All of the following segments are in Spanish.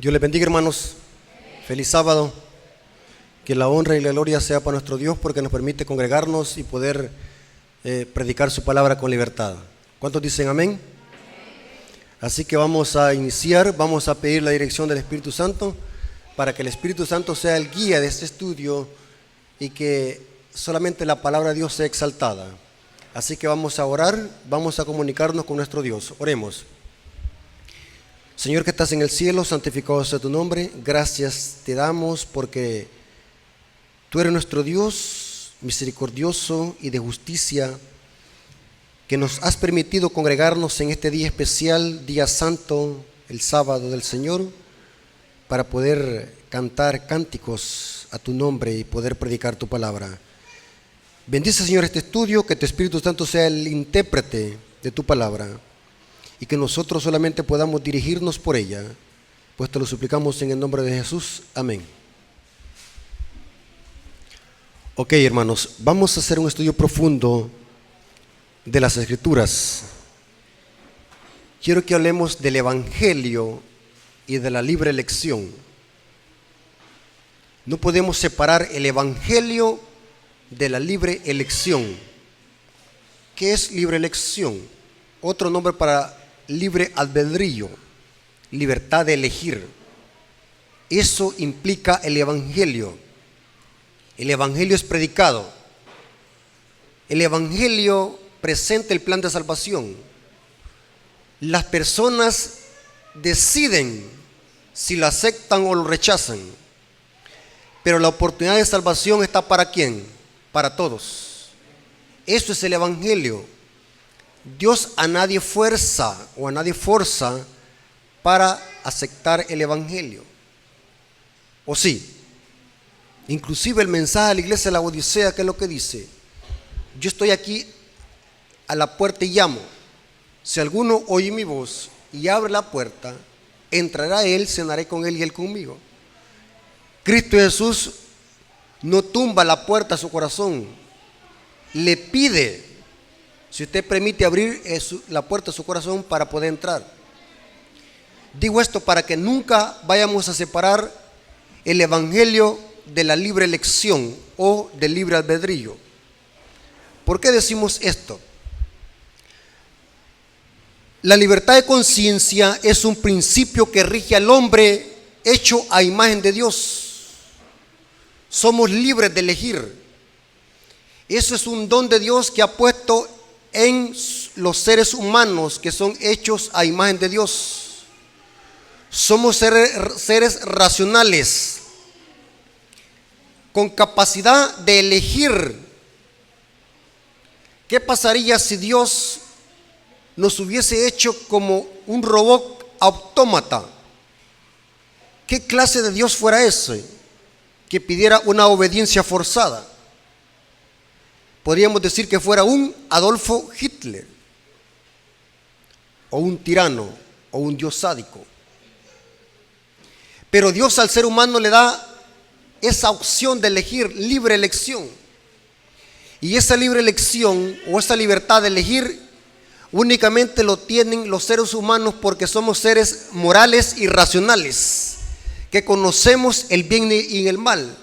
Dios les bendiga, hermanos. Feliz sábado. Que la honra y la gloria sea para nuestro Dios porque nos permite congregarnos y poder predicar su palabra con libertad. ¿Cuántos dicen amén? Así que vamos a iniciar, vamos a pedir la dirección del Espíritu Santo para que el Espíritu Santo sea el guía de este estudio y que solamente la palabra de Dios sea exaltada. Así que vamos a orar, vamos a comunicarnos con nuestro Dios. Oremos. Señor que estás en el cielo, santificado sea tu nombre. Gracias te damos porque tú eres nuestro Dios misericordioso y de justicia, que nos has permitido congregarnos en este día especial, día santo, el sábado del Señor, para poder cantar cánticos a tu nombre y poder predicar tu palabra. Bendice, Señor, este estudio, que tu Espíritu Santo sea el intérprete de tu palabra y que nosotros solamente podamos dirigirnos por ella, pues te lo suplicamos en el nombre de Jesús. Amén. Ok, hermanos, vamos a hacer un estudio profundo de las Escrituras. Quiero que hablemos del Evangelio y de la libre elección. No podemos separar el Evangelio de la libre elección. ¿Qué es libre elección? Otro nombre para libre albedrío, libertad de elegir. Eso implica el Evangelio. El Evangelio es predicado. El Evangelio presenta el plan de salvación. Las personas deciden si lo aceptan o lo rechazan. Pero la oportunidad de salvación está ¿para quién? Para todos. Eso es el Evangelio. Dios a nadie fuerza o a nadie forza para aceptar el Evangelio. ¿O sí? Inclusive el mensaje a la iglesia de la Odisea, ¿qué es lo que dice? Yo estoy aquí a la puerta y llamo. Si alguno oye mi voz y abre la puerta, entrará él, cenaré con él y él conmigo. Cristo Jesús no tumba la puerta a su corazón, le pide, si usted permite abrir la puerta de su corazón para poder entrar. Digo esto para que nunca vayamos a separar el Evangelio de la libre elección o del libre albedrío. ¿Por qué decimos esto? La libertad de conciencia es un principio que rige al hombre hecho a imagen de Dios. Somos libres de elegir. Eso es un don de Dios que ha puesto en los seres humanos que son hechos a imagen de Dios. Somos seres racionales, con capacidad de elegir. ¿Qué pasaría si Dios nos hubiese hecho como un robot autómata? ¿Qué clase de Dios fuera ese que pidiera una obediencia forzada? Podríamos decir que fuera un Adolfo Hitler, o un tirano, o un Dios sádico. Pero Dios al ser humano le da esa opción de elegir, libre elección. Y esa libre elección o esa libertad de elegir únicamente lo tienen los seres humanos porque somos seres morales y racionales, que conocemos el bien y el mal.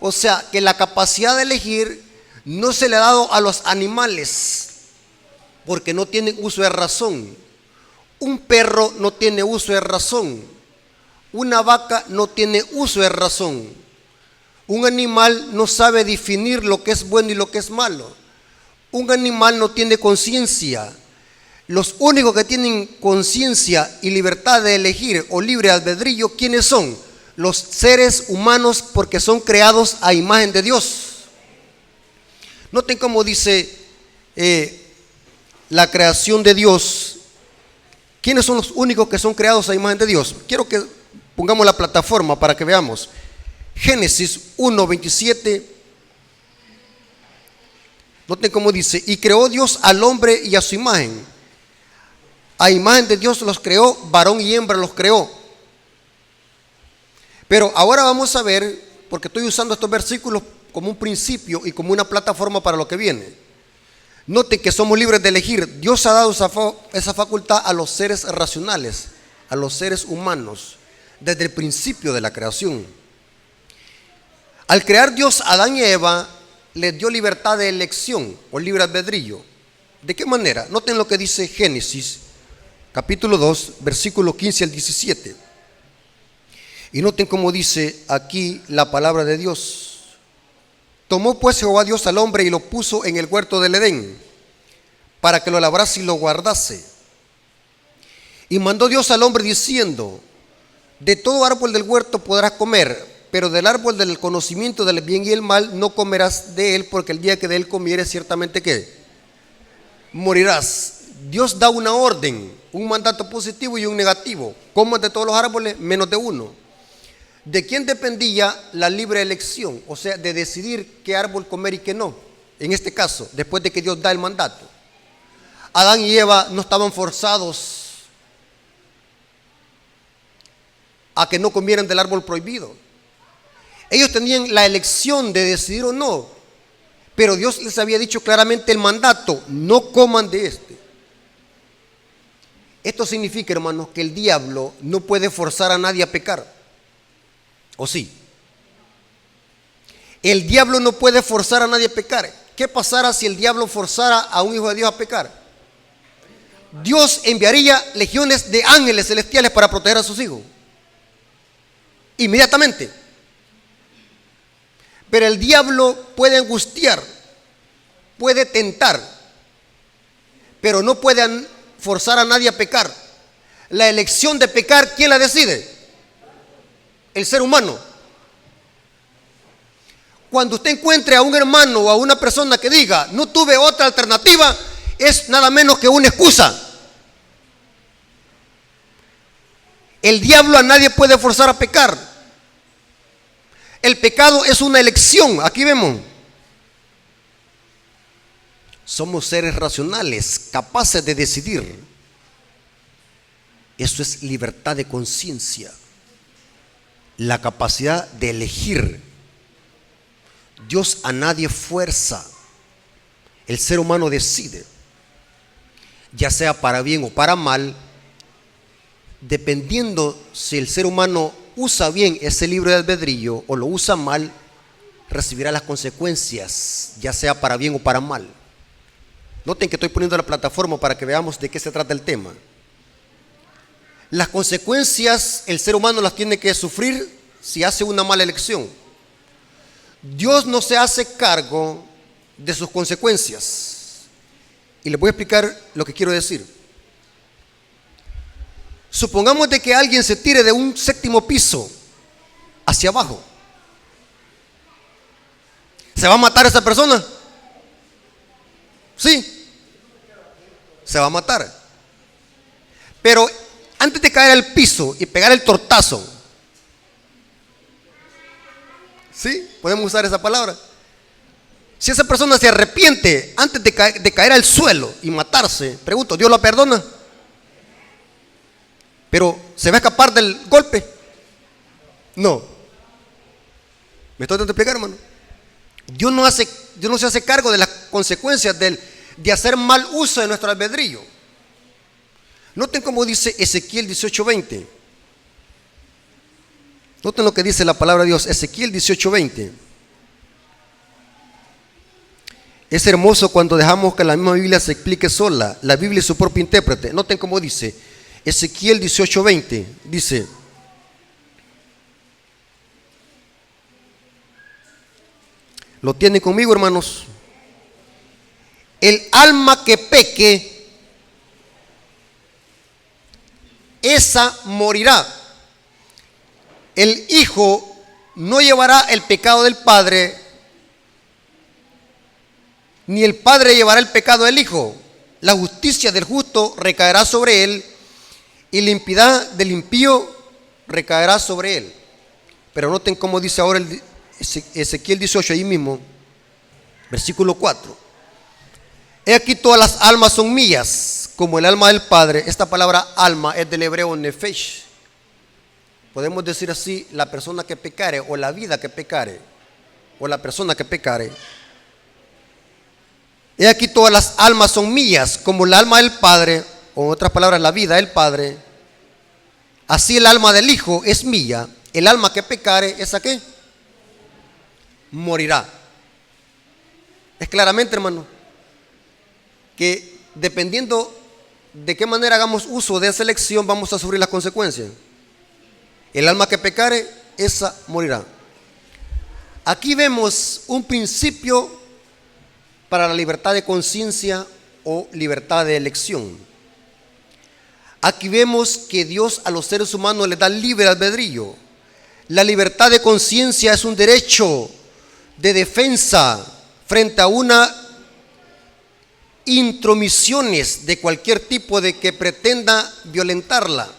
O sea, que la capacidad de elegir no se le ha dado a los animales porque no tienen uso de razón. Un perro no tiene uso de razón. Una vaca no tiene uso de razón. Un animal no sabe definir lo que es bueno y lo que es malo. Un animal no tiene conciencia. Los únicos que tienen conciencia y libertad de elegir o libre albedrío, ¿quiénes son? Los seres humanos, porque son creados a imagen de Dios. Noten cómo dice la creación de Dios. ¿Quiénes son los únicos que son creados a imagen de Dios? Quiero que pongamos la plataforma para que veamos. Génesis 1:27. Noten cómo dice: y creó Dios al hombre y a su imagen. A imagen de Dios los creó, varón y hembra los creó. Pero ahora vamos a ver, porque estoy usando estos versículos como un principio y como una plataforma para lo que viene. Noten que somos libres de elegir. Dios ha dado esa facultad a los seres racionales, a los seres humanos. desde el principio de la creación. Al crear Dios a Adán y a Eva, les dio libertad de elección o libre albedrío. ¿De qué manera? Noten lo que dice Génesis, capítulo 2, versículo 15 al 17. Y noten cómo dice aquí la palabra de Dios. Tomó pues Jehová Dios al hombre y lo puso en el huerto del Edén, para que lo labrase y lo guardase. Y mandó Dios al hombre diciendo: de todo árbol del huerto podrás comer, pero del árbol del conocimiento del bien y el mal no comerás de él, porque el día que de él comieres ciertamente ¿qué? Morirás. Dios da una orden, un mandato positivo y un negativo. Coman de todos los árboles menos de uno. ¿De quién dependía la libre elección? O sea, de decidir qué árbol comer y qué no. En este caso, después de que Dios da el mandato. Adán y Eva no estaban forzados a que no comieran del árbol prohibido. Ellos tenían la elección de decidir o no, pero Dios les había dicho claramente el mandato: no coman de este. Esto significa, hermanos, que el diablo no puede forzar a nadie a pecar. ¿O sí? El diablo no puede forzar a nadie a pecar. ¿Qué pasara si el diablo forzara a un hijo de Dios a pecar? Dios enviaría legiones de ángeles celestiales para proteger a sus hijos. Inmediatamente. Pero el diablo puede angustiar, puede tentar, pero no puede forzar a nadie a pecar. La elección de pecar, ¿quién la decide? El ser humano. Cuando usted encuentre a un hermano o a una persona que diga: no tuve otra alternativa, es nada menos que una excusa. El diablo a nadie puede forzar a pecar. El pecado es una elección. Aquí vemos. Somos seres racionales, capaces de decidir. Eso es libertad de conciencia. La capacidad de elegir. Dios a nadie fuerza. El ser humano decide, ya sea para bien o para mal, dependiendo si el ser humano usa bien ese libre albedrío o lo usa mal, recibirá las consecuencias, ya sea para bien o para mal. Noten que estoy poniendo la plataforma para que veamos de qué se trata el tema. Las consecuencias el ser humano las tiene que sufrir si hace una mala elección. Dios no se hace cargo de sus consecuencias. Y les voy a explicar lo que quiero decir. Supongamos de que alguien se tire de un séptimo piso hacia abajo. ¿Se va a matar esa persona? Sí, se va a matar. Pero antes de caer al piso y pegar el tortazo, ¿sí? Podemos usar esa palabra. Si esa persona se arrepiente antes de caer al suelo y matarse, pregunto, ¿Dios la perdona? Pero ¿se va a escapar del golpe? No. ¿Me estoy tratando de explicar, hermano? Dios no se hace cargo de las consecuencias de hacer mal uso de nuestro albedrío. Noten cómo dice Ezequiel 18:20. Noten lo que dice la palabra de Dios, Ezequiel 18:20. Es hermoso cuando dejamos que la misma Biblia se explique sola. La Biblia es su propio intérprete. Noten cómo dice Ezequiel 18:20. Dice: ¿lo tienen conmigo, hermanos? El alma que peque, esa morirá. El hijo no llevará el pecado del padre, ni el padre llevará el pecado del hijo. La justicia del justo recaerá sobre él, y la impiedad del impío recaerá sobre él. Pero noten cómo dice ahora Ezequiel 18, ahí mismo, versículo 4. He aquí todas las almas son mías, como el alma del Padre. Esta palabra alma es del hebreo nefesh. Podemos decir así, la persona que pecare, o la vida que pecare, o la persona que pecare. He aquí todas las almas son mías, como el alma del Padre, o en otras palabras, la vida del Padre. Así el alma del Hijo es mía. El alma que pecare, ¿esa qué? Morirá. Es claramente, hermano, que dependiendo de qué manera hagamos uso de esa elección, vamos a sufrir las consecuencias. El alma que pecare, esa morirá. Aquí vemos un principio para la libertad de conciencia o libertad de elección. Aquí vemos que Dios a los seres humanos les da libre albedrío. La libertad de conciencia es un derecho de defensa frente a una intromisiones de cualquier tipo de que pretenda violentarla.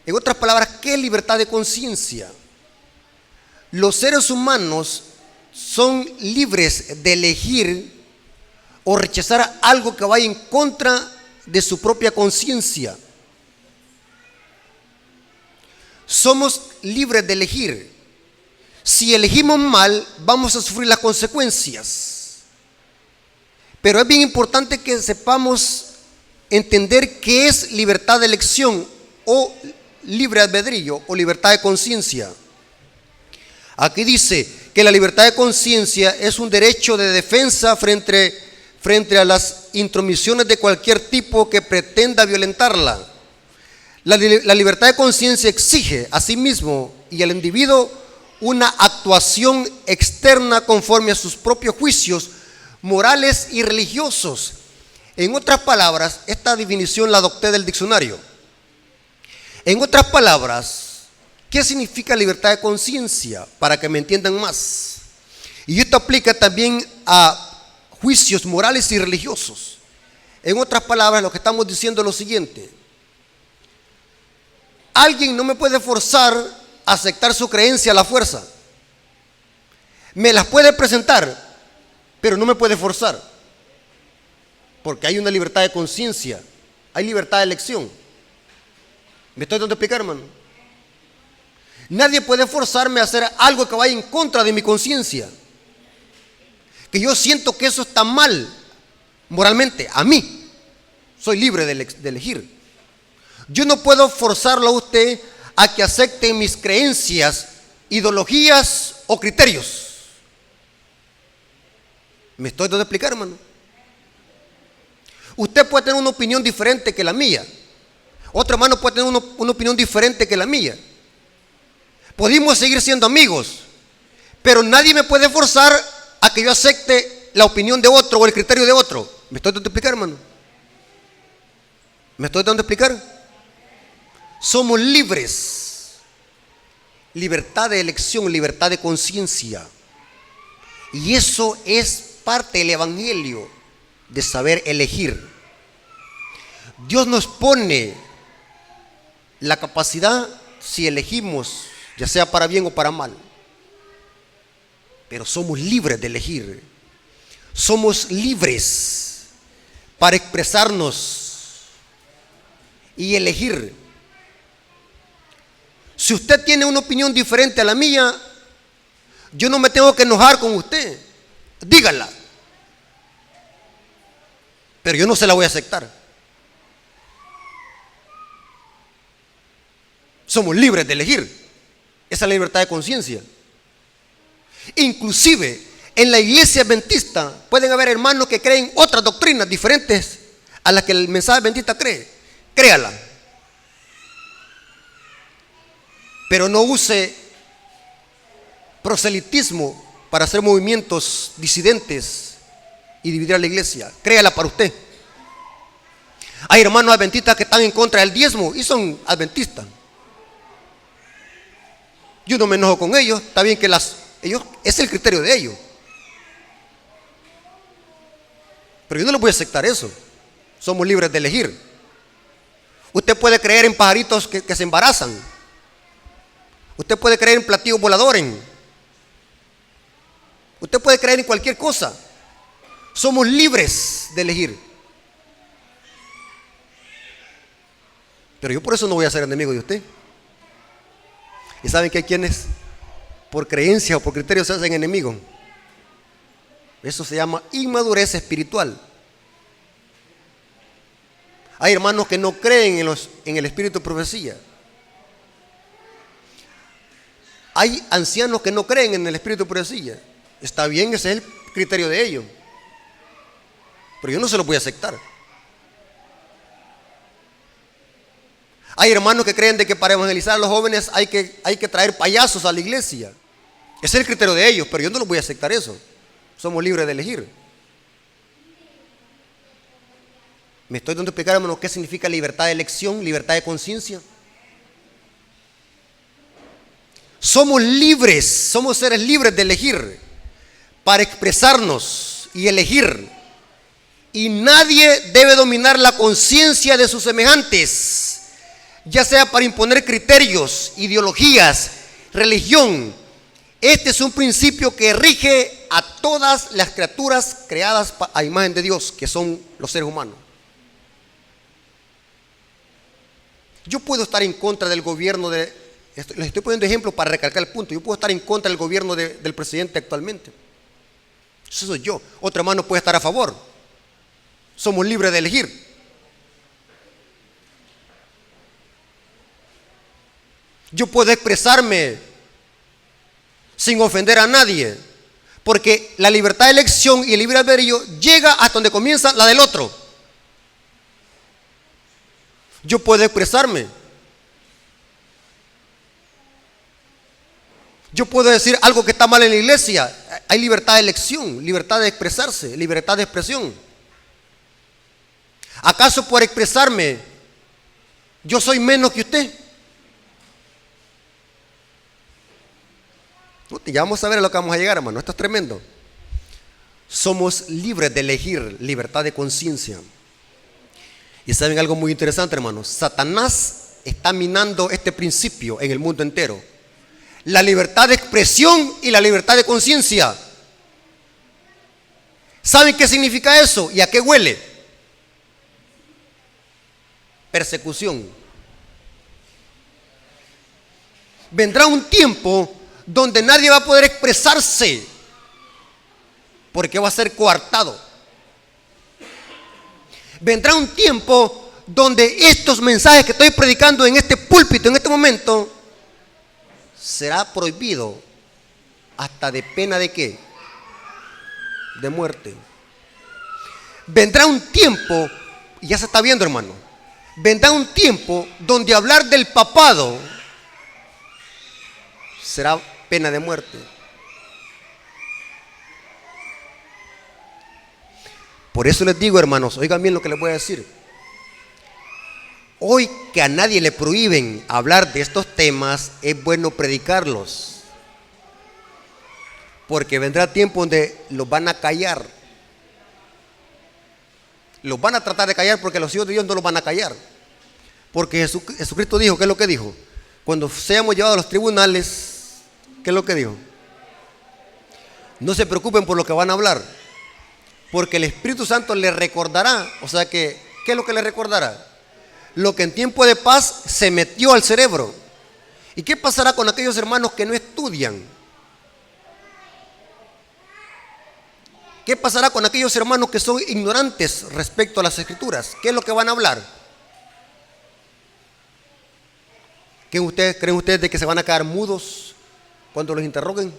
En otras palabras, ¿qué es libertad de conciencia? Los seres humanos son libres de elegir o rechazar algo que vaya en contra de su propia conciencia. Somos libres de elegir. Si elegimos mal, vamos a sufrir las consecuencias. Pero es bien importante que sepamos entender qué es libertad de elección o libre albedrío o libertad de conciencia. Aquí dice que la libertad de conciencia es un derecho de defensa frente a las intromisiones de cualquier tipo que pretenda violentarla. La libertad de conciencia exige a sí mismo y al individuo una actuación externa conforme a sus propios juicios morales y religiosos. En otras palabras, esta definición la adopté del diccionario. En otras palabras, ¿qué significa libertad de conciencia? Para que me entiendan más. Y esto aplica también a juicios morales y religiosos. En otras palabras, lo que estamos diciendo es lo siguiente: alguien no me puede forzar a aceptar su creencia a la fuerza. Me las puede presentar, pero no me puede forzar, porque hay una libertad de conciencia, hay libertad de elección. ¿Me estoy dando a explicar, hermano? Nadie puede forzarme a hacer algo que vaya en contra de mi conciencia, que yo siento que eso está mal moralmente. A mí, soy libre de elegir. Yo no puedo forzarlo a usted a que acepte mis creencias, ideologías o criterios. ¿Me estoy dando a explicar, hermano? Usted puede tener una opinión diferente que la mía. Otro hermano puede tener una opinión diferente que la mía. Podemos seguir siendo amigos, pero nadie me puede forzar a que yo acepte la opinión de otro o el criterio de otro. ¿Me estoy dando a explicar, hermano? ¿Me estoy dando a explicar? Somos libres. Libertad de elección, libertad de conciencia. Y eso es parte del evangelio, de saber elegir. Dios nos pone la capacidad si elegimos, ya sea para bien o para mal. Pero somos libres de elegir. Somos libres para expresarnos y elegir. Si usted tiene una opinión diferente a la mía, yo no me tengo que enojar con usted. Dígala. Pero yo no se la voy a aceptar. Somos libres de elegir. Esa es la libertad de conciencia. Inclusive en la iglesia adventista pueden haber hermanos que creen otras doctrinas diferentes a las que el mensaje adventista cree. Créala. Pero no use proselitismo para hacer movimientos disidentes y dividir a la iglesia. Créala para usted. Hay hermanos adventistas que están en contra del diezmo y son adventistas. Yo no me enojo con ellos. Está bien que ellos, es el criterio de ellos, pero yo no les voy a aceptar eso. Somos libres de elegir. Usted puede creer en pajaritos que se embarazan. Usted puede creer en platillos voladores. Usted puede creer en cualquier cosa. Somos libres de elegir. Pero yo por eso no voy a ser enemigo de usted. Y saben que hay quienes por creencia o por criterio se hacen enemigos. Eso se llama inmadurez espiritual. Hay hermanos que no creen en el espíritu de profecía. Hay ancianos que no creen en el espíritu de profecía. Está bien, ese es el criterio de ellos. Pero yo no se lo voy a aceptar. Hay hermanos que creen de que para evangelizar a los jóvenes hay que traer payasos a la iglesia. Ese es el criterio de ellos, pero yo no lo voy a aceptar eso. Somos libres de elegir. Me estoy dando a explicar, hermano, qué significa libertad de elección, libertad de conciencia. Somos libres, somos seres libres de elegir para expresarnos y elegir. Y nadie debe dominar la conciencia de sus semejantes, ya sea para imponer criterios, ideologías, religión. Este es un principio que rige a todas las criaturas creadas a imagen de Dios, que son los seres humanos. Yo puedo estar en contra del gobierno les estoy poniendo ejemplos para recalcar el punto. Yo puedo estar en contra del gobierno del presidente actualmente. Eso soy yo. Otro hermano puede estar a favor. Somos libres de elegir. Yo puedo expresarme sin ofender a nadie, porque la libertad de elección y el libre albedrío llega hasta donde comienza la del otro. Yo puedo expresarme. Yo puedo decir algo que está mal en la iglesia. Hay libertad de elección, libertad de expresarse, libertad de expresión. ¿Acaso por expresarme yo soy menos que usted? Ya vamos a ver a lo que vamos a llegar, hermano. Esto es tremendo. Somos libres de elegir, libertad de conciencia. Y saben algo muy interesante, hermanos. Satanás está minando este principio en el mundo entero. La libertad de expresión y la libertad de conciencia. ¿Saben qué significa eso y a qué huele? Persecución. Vendrá un tiempo donde nadie va a poder expresarse porque va a ser coartado. Vendrá un tiempo donde estos mensajes que estoy predicando en este púlpito en este momento será prohibido hasta de pena de ¿qué? De muerte. Vendrá un tiempo, y ya se está viendo, hermano, vendrá un tiempo donde hablar del papado será pena de muerte. Por eso les digo, hermanos, oigan bien lo que les voy a decir. Hoy que a nadie le prohíben hablar de estos temas, es bueno predicarlos. Porque vendrá tiempo donde los van a callar. Los van a tratar de callar porque los hijos de Dios no los van a callar. Porque Jesucristo dijo, ¿qué es lo que dijo? Cuando seamos llevados a los tribunales, ¿qué es lo que dijo? No se preocupen por lo que van a hablar, porque el Espíritu Santo les recordará. O sea que, ¿qué es lo que les recordará? Lo que en tiempo de paz se metió al cerebro. ¿Y qué pasará con aquellos hermanos que no estudian? ¿Qué pasará con aquellos hermanos que son ignorantes respecto a las Escrituras? ¿Qué es lo que van a hablar? ¿Creen ustedes de que se van a quedar mudos cuando los interroguen?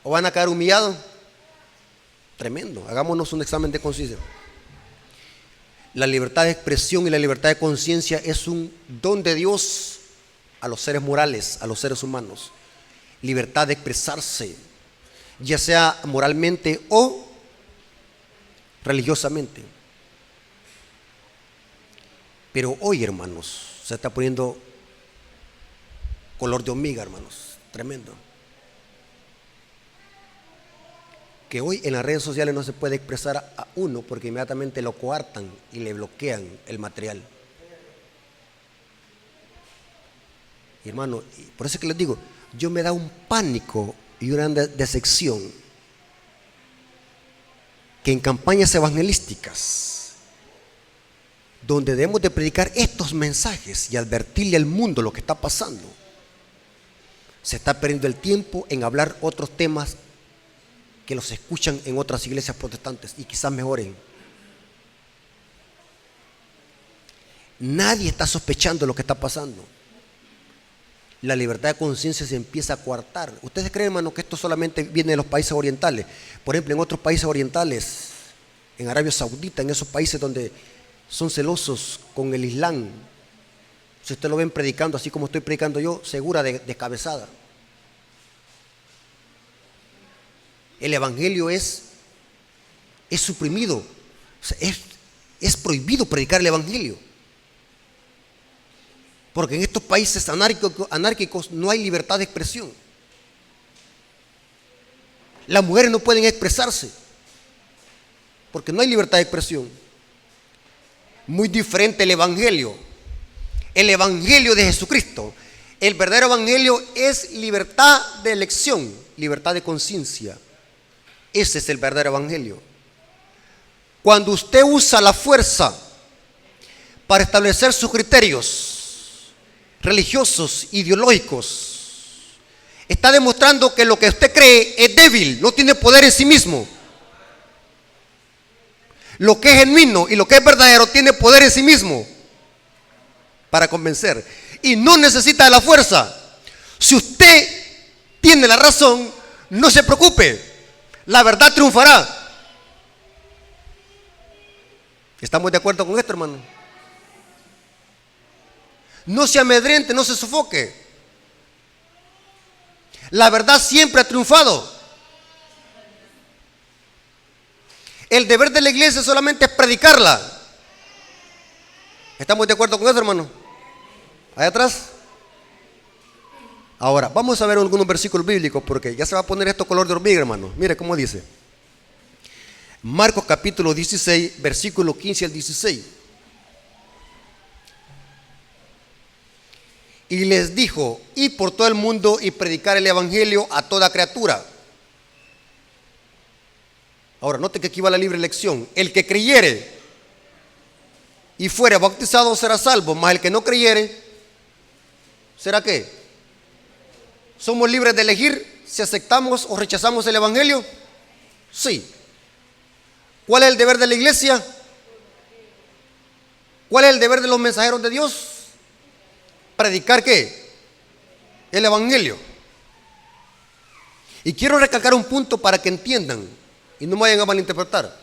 ¿O van a quedar humillados? Tremendo. Hagámonos un examen de conciencia. La libertad de expresión y la libertad de conciencia es un don de Dios a los seres morales, a los seres humanos. Libertad de expresarse, ya sea moralmente o religiosamente. Pero hoy, hermanos, se está poniendo color de hormiga, hermanos. Tremendo. Que hoy en las redes sociales no se puede expresar a uno porque inmediatamente lo coartan y le bloquean el material. Y hermano, por eso es que les digo, yo me da un pánico y una decepción que en campañas evangelísticas, donde debemos de predicar estos mensajes y advertirle al mundo lo que está pasando, se está perdiendo el tiempo en hablar otros temas que los escuchan en otras iglesias protestantes y quizás mejoren. Nadie está sospechando lo que está pasando. La libertad de conciencia se empieza a coartar. ¿Ustedes creen, hermano, que esto solamente viene de los países orientales? Por ejemplo, en otros países orientales, en Arabia Saudita, en esos países donde son celosos con el Islam, si ustedes lo ven predicando así como estoy predicando yo, segura de cabezada. El evangelio es suprimido. O sea, es prohibido predicar el evangelio. Porque en estos países anárquicos no hay libertad de expresión. Las mujeres no pueden expresarse porque no hay libertad de expresión. Muy diferente el evangelio. El evangelio de Jesucristo. El verdadero evangelio es libertad de elección, libertad de conciencia. Ese es el verdadero evangelio. Cuando usted usa la fuerza para establecer sus criterios religiosos, ideológicos, está demostrando que lo que usted cree es débil, no tiene poder en sí mismo. Lo que es genuino y lo que es verdadero tiene poder en sí mismo para convencer y no necesita de la fuerza. Si usted tiene la razón, no se preocupe, la verdad triunfará. ¿Estamos de acuerdo con esto, hermano? No se amedrente, no se sofoque. La verdad siempre ha triunfado. El deber de la iglesia solamente es predicarla. ¿Estamos de acuerdo con eso, hermano? Allá atrás. Ahora, vamos a ver algunos versículos bíblicos porque ya se va a poner esto color de hormiga, hermano. Mire cómo dice. Marcos capítulo 16, versículo 15 al 16. Y les dijo, id por todo el mundo y predicar el evangelio a toda criatura. Ahora, note que aquí va la libre elección. El que creyere y fuere bautizado será salvo, mas el que no creyere, ¿será qué? ¿Somos libres de elegir si aceptamos o rechazamos el evangelio? Sí. ¿Cuál es el deber de la iglesia? ¿Cuál es el deber de los mensajeros de Dios? ¿Predicar qué? El evangelio. Y quiero recalcar un punto para que entiendan y no me vayan a malinterpretar.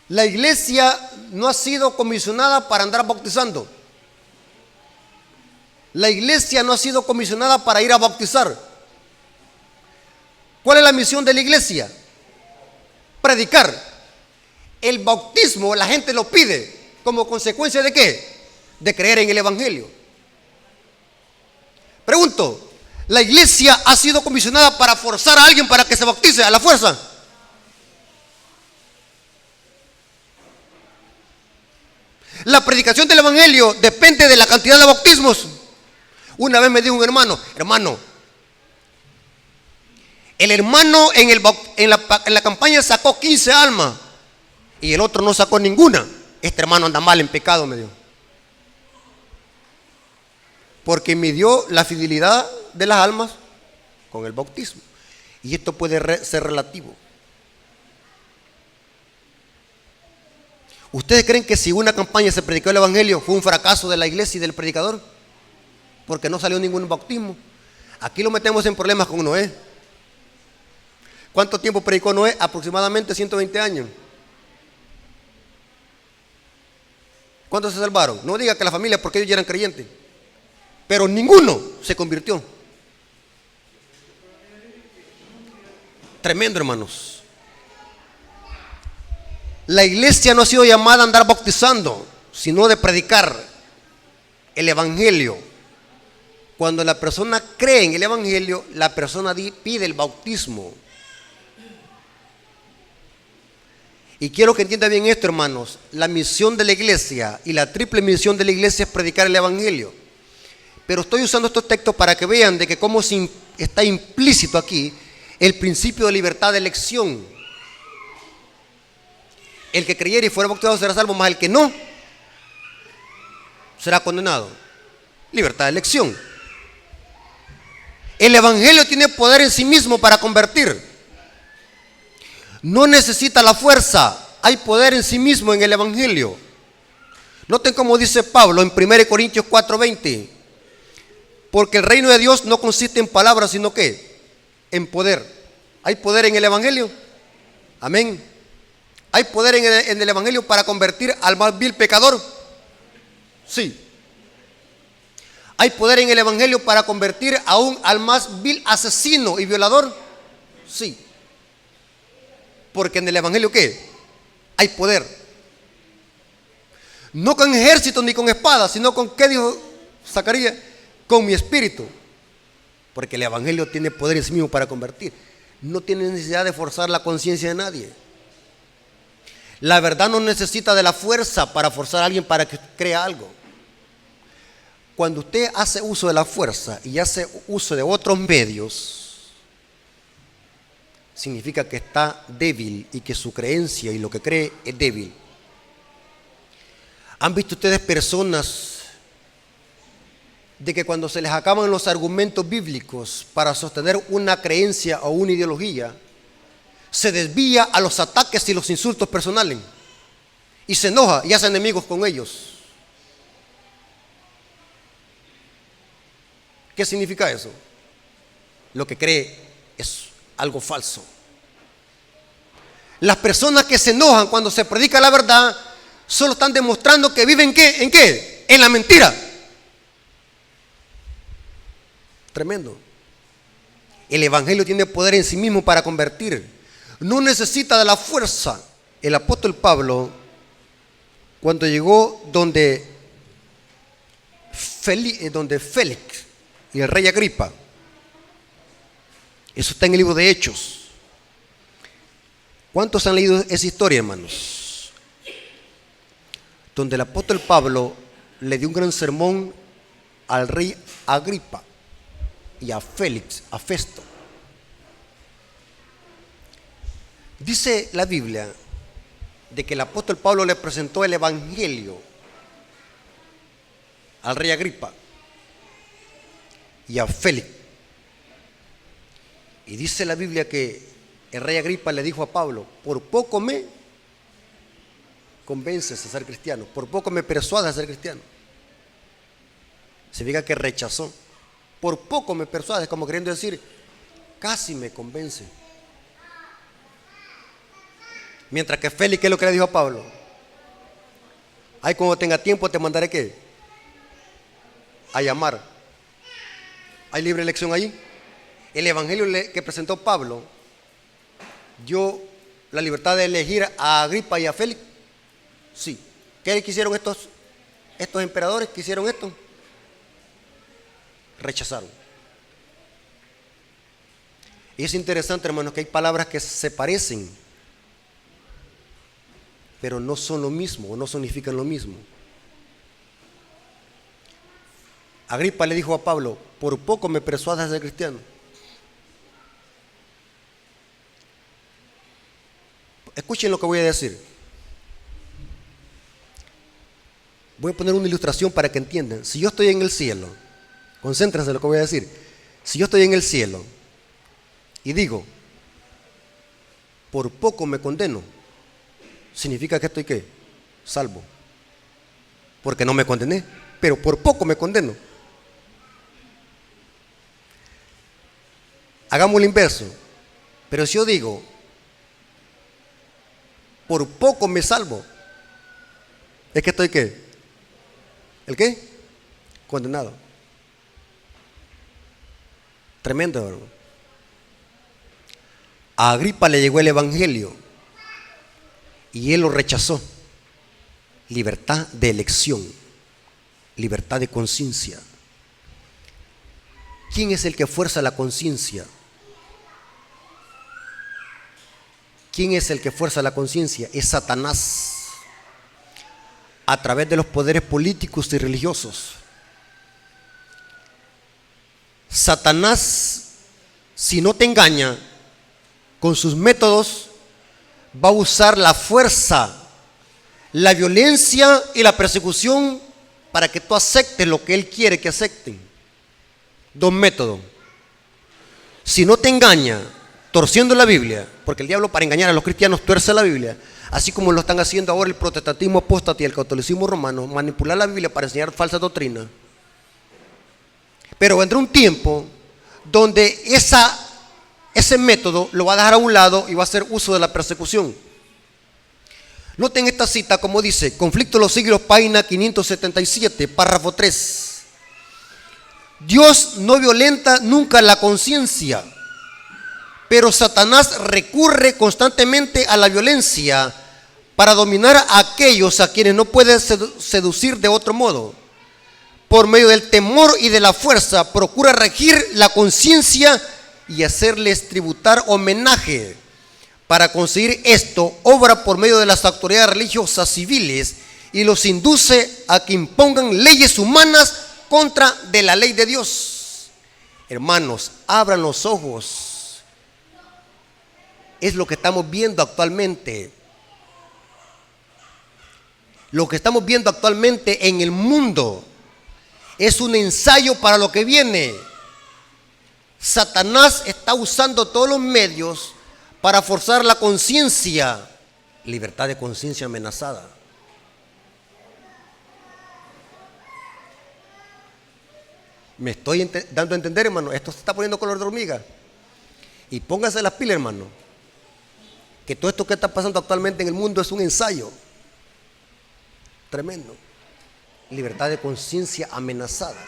La iglesia no ha sido comisionada para andar bautizando. La iglesia no ha sido comisionada para ir a bautizar. ¿Cuál es la misión de la iglesia? Predicar. El bautismo la gente lo pide como consecuencia de ¿qué? De creer en el evangelio. Pregunto, ¿la iglesia ha sido comisionada para forzar a alguien para que se bautice a la fuerza? La predicación del evangelio depende de la cantidad de bautismos. Una vez me dijo un hermano, el hermano en la campaña sacó 15 almas y el otro no sacó ninguna. Este hermano anda mal en pecado, me dijo. Porque midió la fidelidad de las almas con el bautismo. Y esto puede ser relativo. ¿Ustedes creen que si una campaña se predicó el evangelio fue un fracaso de la iglesia y del predicador? Porque no salió ningún bautismo. Aquí lo metemos en problemas con Noé. ¿Cuánto tiempo predicó Noé? Aproximadamente 120 años. ¿Cuántos se salvaron? No diga que la familia, porque ellos ya eran creyentes. Pero ninguno se convirtió. Tremendo, hermanos. La iglesia no ha sido llamada a andar bautizando, sino de predicar el evangelio. Cuando la persona cree en el evangelio, la persona pide el bautismo. Y quiero que entienda bien esto, hermanos. La misión de la iglesia y la triple misión de la iglesia es predicar el evangelio. Pero estoy usando estos textos para que vean de que cómo está implícito aquí el principio de libertad de elección. El que creyere y fuera bautizado será salvo, mas el que no será condenado. Libertad de elección. El evangelio tiene poder en sí mismo para convertir. No necesita la fuerza. Hay poder en sí mismo en el evangelio. Noten cómo dice Pablo en 1 Corintios 4:20. Porque el reino de Dios no consiste en palabras, sino que en poder. ¿Hay poder en el Evangelio? Amén. ¿Hay poder en el Evangelio para convertir al más vil pecador? Sí. ¿Hay poder en el Evangelio para convertir aún al más vil asesino y violador? Sí. Porque en el Evangelio, ¿qué? Hay poder. No con ejército ni con espada, sino con, ¿qué dijo Zacarías? Con mi espíritu. Porque el Evangelio tiene poder en sí mismo para convertir. No tiene necesidad de forzar la conciencia de nadie. La verdad no necesita de la fuerza para forzar a alguien para que crea algo. Cuando usted hace uso de la fuerza y hace uso de otros medios, significa que está débil y que su creencia y lo que cree es débil. ¿Han visto ustedes personas de que cuando se les acaban los argumentos bíblicos para sostener una creencia o una ideología, se desvía a los ataques y los insultos personales y se enoja y hace enemigos con ellos? ¿Qué significa eso? Lo que cree es algo falso. Las personas que se enojan cuando se predica la verdad solo están demostrando que viven ¿qué? ¿En qué? En la mentira. Tremendo. El Evangelio tiene poder en sí mismo para convertir. No necesita de la fuerza. El apóstol Pablo, cuando llegó donde Félix y el rey Agripa, eso está en el libro de Hechos. ¿Cuántos han leído esa historia, hermanos? Donde el apóstol Pablo le dio un gran sermón al rey Agripa y a Félix, a Festo. Dice la Biblia de que el apóstol Pablo le presentó el Evangelio al rey Agripa y a Félix. Y dice la Biblia que el rey Agripa le dijo a Pablo: por poco me convences a ser cristiano, por poco me persuades a ser cristiano. Significa que rechazó. Por poco me persuades, como queriendo decir, casi me convence. Mientras que Félix, ¿qué es lo que le dijo a Pablo? Ahí cuando tenga tiempo te mandaré ¿qué? A llamar. ¿Hay libre elección allí? El Evangelio que presentó Pablo dio la libertad de elegir a Agripa y a Félix. Sí. ¿Qué quisieron estos emperadores? ¿Qué hicieron esto? Rechazaron. Y es interesante, hermanos, que hay palabras que se parecen, pero no son lo mismo, o no significan lo mismo. Agripa le dijo a Pablo: por poco me persuadas a ser cristiano. Escuchen lo que voy a decir. Voy a poner una ilustración para que entiendan. Si yo estoy en el cielo, concéntrense en lo que voy a decir. Si yo estoy en el cielo y digo: por poco me condeno, significa que estoy ¿qué? Salvo. Porque no me condené, pero por poco me condeno. Hagamos el inverso. Pero si yo digo: por poco me salvo, es que estoy ¿qué? ¿El qué? Condenado. Tremendo, hermano. A Agripa le llegó el Evangelio y él lo rechazó. Libertad de elección, libertad de conciencia. ¿Quién es el que fuerza la conciencia? ¿Quién es el que fuerza la conciencia? Es Satanás, a través de los poderes políticos y religiosos. Satanás, si no te engaña con sus métodos, va a usar la fuerza, la violencia y la persecución para que tú aceptes lo que él quiere que acepten. Dos métodos. Si no te engaña torciendo la Biblia, porque el diablo para engañar a los cristianos tuerce la Biblia, así como lo están haciendo ahora el protestantismo apóstata y el catolicismo romano, manipular la Biblia para enseñar falsa doctrina. Pero vendrá un tiempo donde ese método lo va a dejar a un lado y va a hacer uso de la persecución. Noten esta cita como dice, Conflicto de los Siglos, página 577, párrafo 3. Dios no violenta nunca la conciencia, pero Satanás recurre constantemente a la violencia para dominar a aquellos a quienes no puede seducir de otro modo. Por medio del temor y de la fuerza procura regir la conciencia y hacerles tributar homenaje. Para conseguir esto, obra por medio de las autoridades religiosas civiles y los induce a que impongan leyes humanas contra de la ley de Dios. Hermanos, abran los ojos. Es lo que estamos viendo actualmente. Lo que estamos viendo actualmente en el mundo es un ensayo para lo que viene. Satanás está usando todos los medios para forzar la conciencia, libertad de conciencia amenazada. Me estoy dando a entender, hermano. Esto se está poniendo color de hormiga. Y póngase las pilas, hermano, que todo esto que está pasando actualmente en el mundo es un ensayo tremendo. Libertad de conciencia amenazada.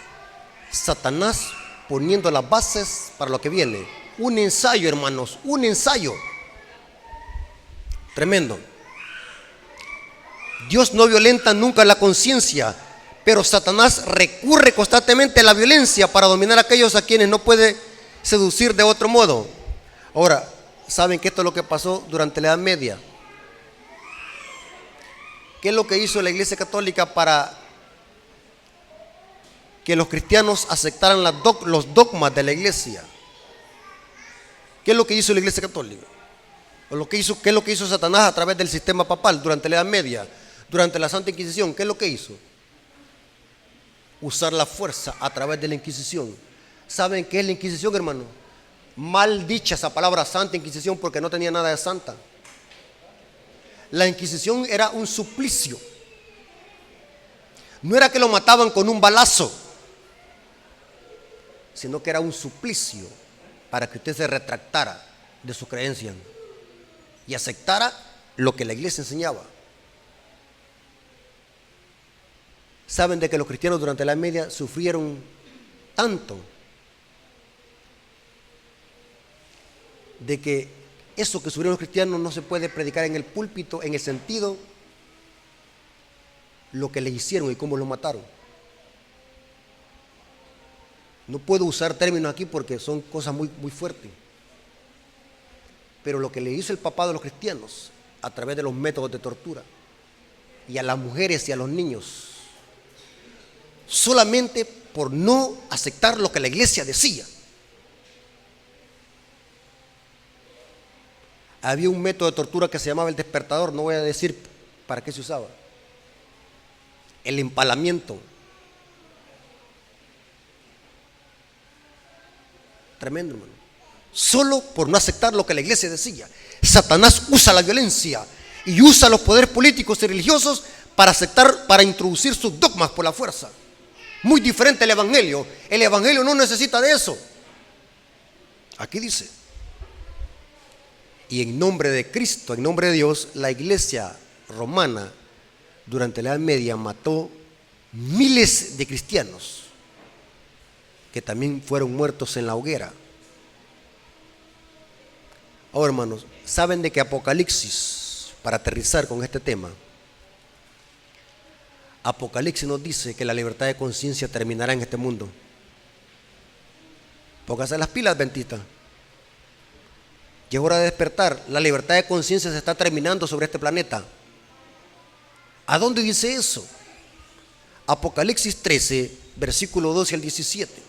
Satanás poniendo las bases para lo que viene. Un ensayo, hermanos, un ensayo tremendo. Dios no violenta nunca la conciencia, pero Satanás recurre constantemente a la violencia para dominar a aquellos a quienes no puede seducir de otro modo. Ahora, ¿saben que esto es lo que pasó durante la Edad Media? ¿Qué es lo que hizo la Iglesia Católica para que los cristianos aceptaran los dogmas de la Iglesia? ¿Qué es lo que hizo la Iglesia Católica? ¿Qué es lo que hizo Satanás a través del sistema papal durante la Edad Media, durante la Santa Inquisición? ¿Qué es lo que hizo? Usar la fuerza a través de la Inquisición. ¿Saben qué es la Inquisición, hermano? Mal dicha esa palabra Santa Inquisición, porque no tenía nada de santa. La Inquisición era un suplicio. No era que lo mataban con un balazo, sino que era un suplicio para que usted se retractara de su creencia y aceptara lo que la iglesia enseñaba. Saben de que los cristianos durante la Edad Media sufrieron tanto de que eso que sufrieron los cristianos no se puede predicar en el púlpito en el sentido lo que le hicieron y cómo lo mataron. No puedo usar términos aquí porque son cosas muy, muy fuertes. Pero lo que le hizo el papado a los cristianos a través de los métodos de tortura y a las mujeres y a los niños, solamente por no aceptar lo que la iglesia decía. Había un método de tortura que se llamaba el despertador, no voy a decir para qué se usaba. El empalamiento. Tremendo, hermano. Solo por no aceptar lo que la iglesia decía. Satanás usa la violencia y usa los poderes políticos y religiosos para introducir sus dogmas por la fuerza. Muy diferente al evangelio. El evangelio no necesita de eso. Aquí dice: y en nombre de Cristo, en nombre de Dios, la iglesia romana durante la Edad Media mató miles de cristianos que también fueron muertos en la hoguera. Ahora, hermanos, ¿saben de que Apocalipsis, para aterrizar con este tema, Apocalipsis nos dice que la libertad de conciencia terminará en este mundo? Póngase las pilas, adventista. Ya es hora de despertar. La libertad de conciencia se está terminando sobre este planeta. ¿A dónde dice eso? Apocalipsis 13, versículo 12 al 17.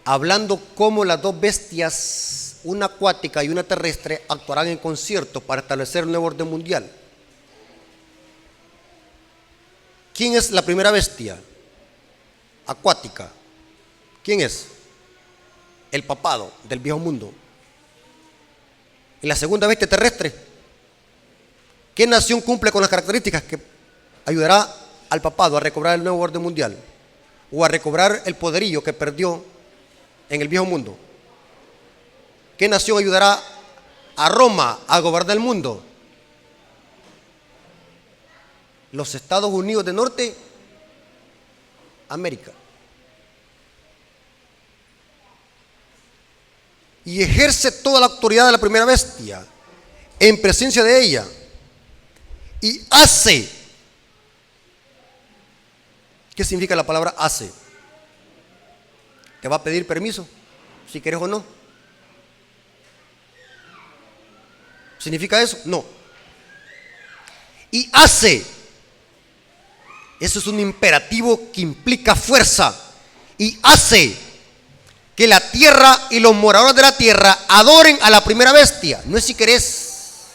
Hablando cómo las dos bestias, una acuática y una terrestre, actuarán en concierto para establecer un nuevo orden mundial. ¿Quién es la primera bestia? Acuática. ¿Quién es? el papado del viejo mundo. Y la segunda bestia terrestre, ¿qué nación cumple con las características que ayudará al papado a recobrar el nuevo orden mundial o a recobrar el poderío que perdió en el viejo mundo? ¿Qué nación ayudará a Roma a gobernar el mundo? Los Estados Unidos de Norteamérica. Y ejerce toda la autoridad de la primera bestia en presencia de ella. Y hace. ¿Qué significa la palabra hace? ¿Te va a pedir permiso si quieres o no? ¿Significa eso? No. Y hace. Eso es un imperativo que implica fuerza. Y hace que la tierra y los moradores de la tierra adoren a la primera bestia. No es si querés.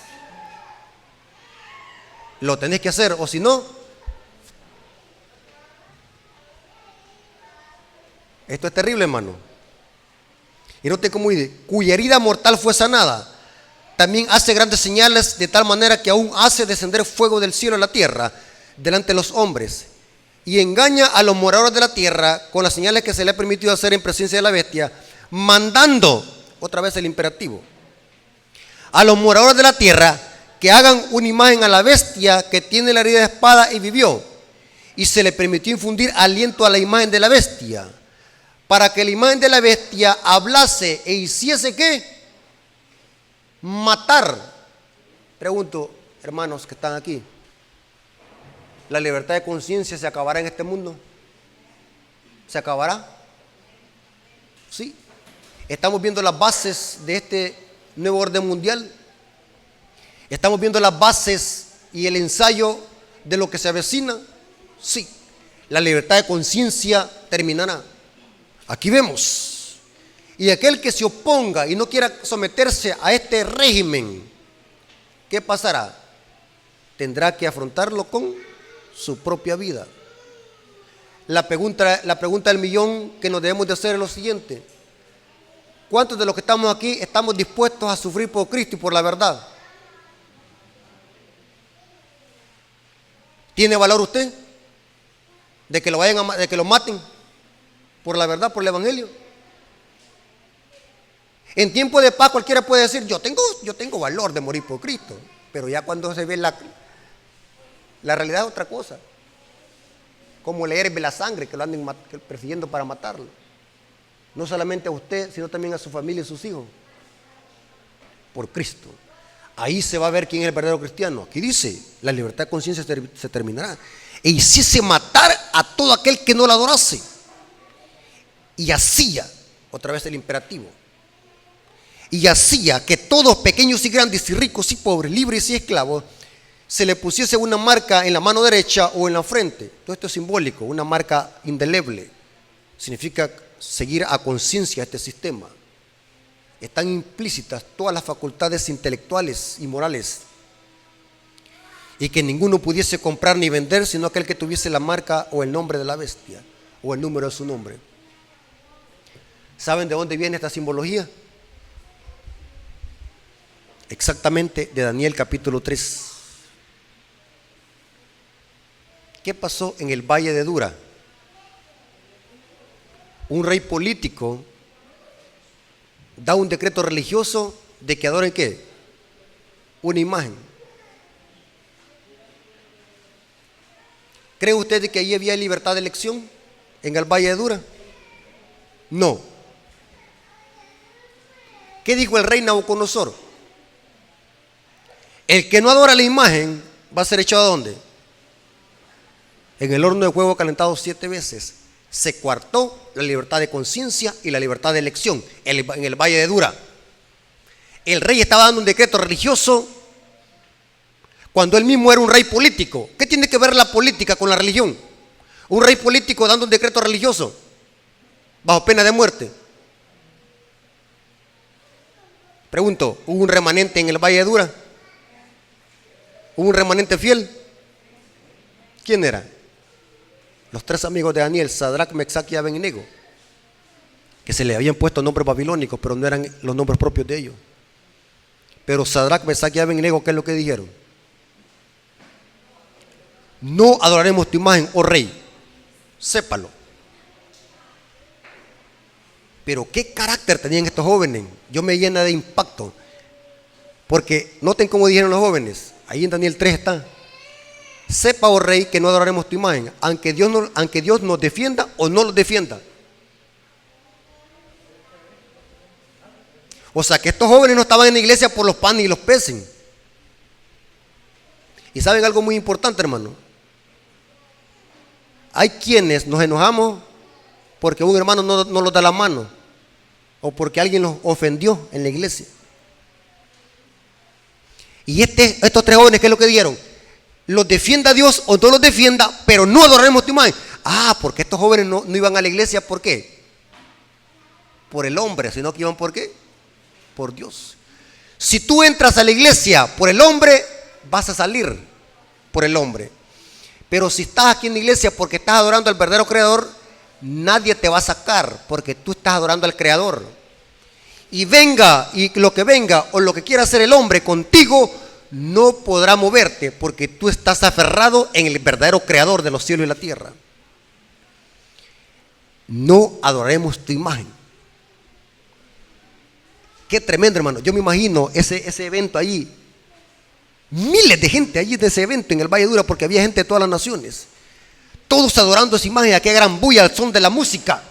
Lo tenés que hacer, o si no. Esto es terrible, hermano. Y note cómo dice: cuya herida mortal fue sanada. También hace grandes señales, de tal manera que aún hace descender fuego del cielo a la tierra delante de los hombres, y engaña a los moradores de la tierra con las señales que se le ha permitido hacer en presencia de la bestia, mandando, otra vez el imperativo, a los moradores de la tierra que hagan una imagen a la bestia que tiene la herida de espada y vivió, y se le permitió infundir aliento a la imagen de la bestia, para que la imagen de la bestia hablase e hiciese ¿qué? Matar. Pregunto, hermanos que están aquí, ¿la libertad de conciencia se acabará en este mundo? ¿Se acabará? Sí. Estamos viendo las bases de este nuevo orden mundial. Estamos viendo las bases y el ensayo de lo que se avecina. Sí. La libertad de conciencia terminará. Aquí vemos. Y aquel que se oponga y no quiera someterse a este régimen, ¿qué pasará? Tendrá que afrontarlo con su propia vida. La pregunta del millón que nos debemos de hacer es lo siguiente: ¿cuántos de los que estamos aquí estamos dispuestos a sufrir por Cristo y por la verdad? ¿Tiene valor usted de que lo maten por la verdad, por el evangelio? En tiempo de paz cualquiera puede decir: yo tengo valor de morir por Cristo, pero ya cuando se ve la realidad es otra cosa. Como le hierve la sangre que lo anden persiguiendo para matarlo. No solamente a usted, sino también a su familia y sus hijos. Por Cristo. Ahí se va a ver quién es el verdadero cristiano. Aquí dice: la libertad de conciencia se terminará. E hiciese matar a todo aquel que no la adorase. Y hacía, otra vez el imperativo, y hacía que todos, pequeños y grandes, y ricos y pobres, libres y esclavos, se le pusiese una marca en la mano derecha o en la frente. Todo esto es simbólico, una marca indeleble. Significa seguir a conciencia este sistema. Están implícitas todas las facultades intelectuales y morales. Y que ninguno pudiese comprar ni vender, sino aquel que tuviese la marca o el nombre de la bestia, o el número de su nombre. ¿Saben de dónde viene esta simbología? Exactamente de Daniel capítulo 3. ¿Qué pasó en el Valle de Dura? Un rey político da un decreto religioso de que adoren ¿qué? Una imagen. ¿Cree usted que allí había libertad de elección en el Valle de Dura? No. ¿Qué dijo el rey Nabucodonosor? El que no adora la imagen va a ser echado ¿a dónde? En el horno de fuego calentado 7 veces. Se coartó la libertad de conciencia y la libertad de elección en el Valle de Dura. El rey estaba dando un decreto religioso cuando él mismo era un rey político. ¿Qué tiene que ver la política con la religión? Un rey político dando un decreto religioso bajo pena de muerte. Pregunto, ¿hubo un remanente en el Valle de Dura? ¿Hubo un remanente fiel? ¿Quién era? Los 3 amigos de Daniel, Sadrach, Mesach y Abednego. que se le habían puesto nombres babilónicos, pero no eran los nombres propios de ellos. Pero Sadrach, Mesach y Abednego, ¿qué es lo que dijeron? No adoraremos tu imagen, oh rey. Sépalo. Pero qué carácter tenían estos jóvenes. Yo me llena de impacto. Porque noten cómo dijeron los jóvenes. Ahí en Daniel 3 está. Sepa, oh rey, que no adoraremos tu imagen, aunque Dios nos defienda o no nos defienda. O sea que estos jóvenes no estaban en la iglesia por los panes y los peces. Y saben algo muy importante, hermano. Hay quienes nos enojamos porque un hermano no nos da la mano, o porque alguien los ofendió en la iglesia. Y estos tres jóvenes, ¿qué es lo que dijeron? Los defienda Dios o no los defienda, pero no adoraremos tu imagen. Porque estos jóvenes no iban a la iglesia, ¿por qué? Por el hombre, sino que iban ¿por qué? Por Dios. Si tú entras a la iglesia por el hombre, vas a salir por el hombre. Pero si estás aquí en la iglesia porque estás adorando al verdadero creador, nadie te va a sacar, porque tú estás adorando al creador. Y venga, y lo que venga o lo que quiera hacer el hombre contigo, no podrá moverte, porque tú estás aferrado en el verdadero creador de los cielos y la tierra. No adoraremos tu imagen. Qué tremendo, hermano. Yo me imagino ese evento allí. Miles de gente allí de ese evento en el Valle de Dura, porque había gente de todas las naciones. Todos adorando esa imagen, a qué gran bulla al son de la música.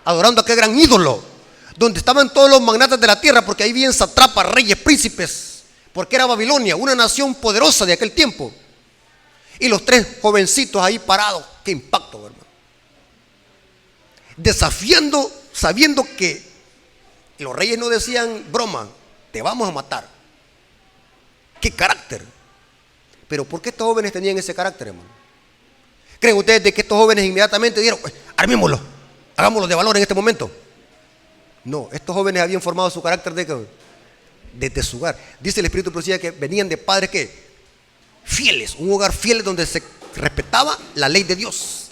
Adorando a qué gran ídolo. Donde estaban todos los magnates de la tierra, porque ahí vivían satrapas, reyes, príncipes. Porque era Babilonia, una nación poderosa de aquel tiempo. Y los tres jovencitos ahí parados. Qué impacto, hermano. Desafiando, sabiendo que los reyes no decían broma, te vamos a matar. Qué carácter. Pero ¿por qué estos jóvenes tenían ese carácter, hermano? ¿Creen ustedes de que estos jóvenes inmediatamente dijeron, armémoslo, hagámoslo de valor en este momento? No, estos jóvenes habían formado su carácter desde su hogar. Dice el Espíritu de Profecía que venían de padres que fieles, un hogar fiel donde se respetaba la ley de Dios.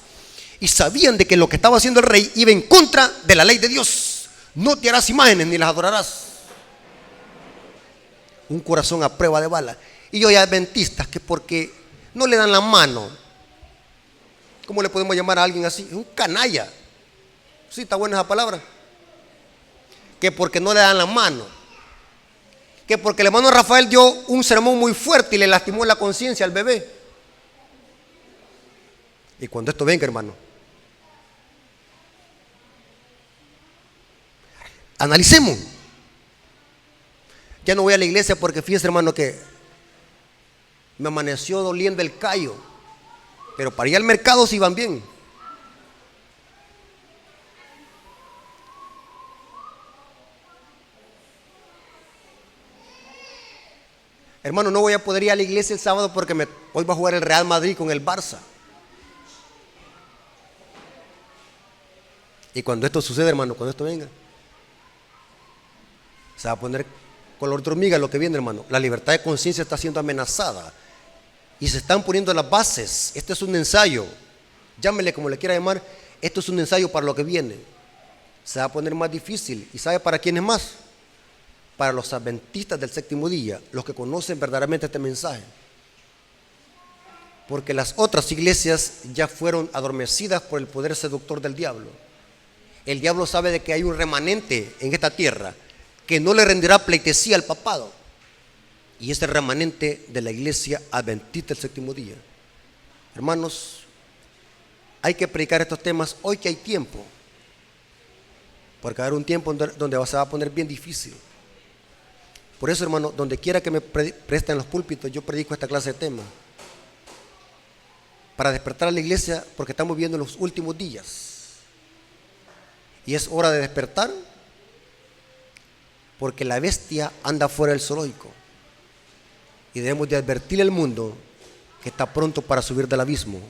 Y sabían de que lo que estaba haciendo el rey iba en contra de la ley de Dios. No te harás imágenes ni las adorarás. Un corazón a prueba de bala. Y hoy hay adventistas que porque no le dan la mano, ¿cómo le podemos llamar a alguien así? Un canalla. Sí, está buena esa palabra. Que porque no le dan la mano, que porque el hermano Rafael dio un sermón muy fuerte y le lastimó la conciencia al bebé. Y cuando esto venga, hermano, analicemos. Ya no voy a la iglesia porque fíjese, hermano, que me amaneció doliendo el callo, pero para ir al mercado sí van bien. Hermano, no voy a poder ir a la iglesia el sábado porque hoy va a jugar el Real Madrid con el Barça. Y cuando esto sucede, hermano, cuando esto venga, se va a poner color de hormiga lo que viene, hermano. La libertad de conciencia está siendo amenazada y se están poniendo las bases. Este es un ensayo, llámele como le quiera llamar. Esto es un ensayo para lo que viene. Se va a poner más difícil. ¿Y sabe para quién es más? Para los adventistas del séptimo día, los que conocen verdaderamente este mensaje. Porque las otras iglesias ya fueron adormecidas por el poder seductor del diablo. El diablo sabe de que hay un remanente en esta tierra que no le rendirá pleitesía al papado. Y es el remanente de la iglesia adventista del séptimo día. Hermanos, hay que predicar estos temas hoy que hay tiempo. Porque va a haber un tiempo donde se va a poner bien difícil. Por eso, hermano, donde quiera que me presten los púlpitos, yo predico esta clase de temas. Para despertar a la iglesia, porque estamos viviendo los últimos días. Y es hora de despertar, porque la bestia anda fuera del zoológico. Y debemos de advertirle al mundo que está pronto para subir del abismo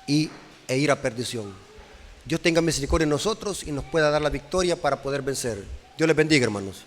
e ir a perdición. Dios tenga misericordia en nosotros y nos pueda dar la victoria para poder vencer. Dios les bendiga, hermanos.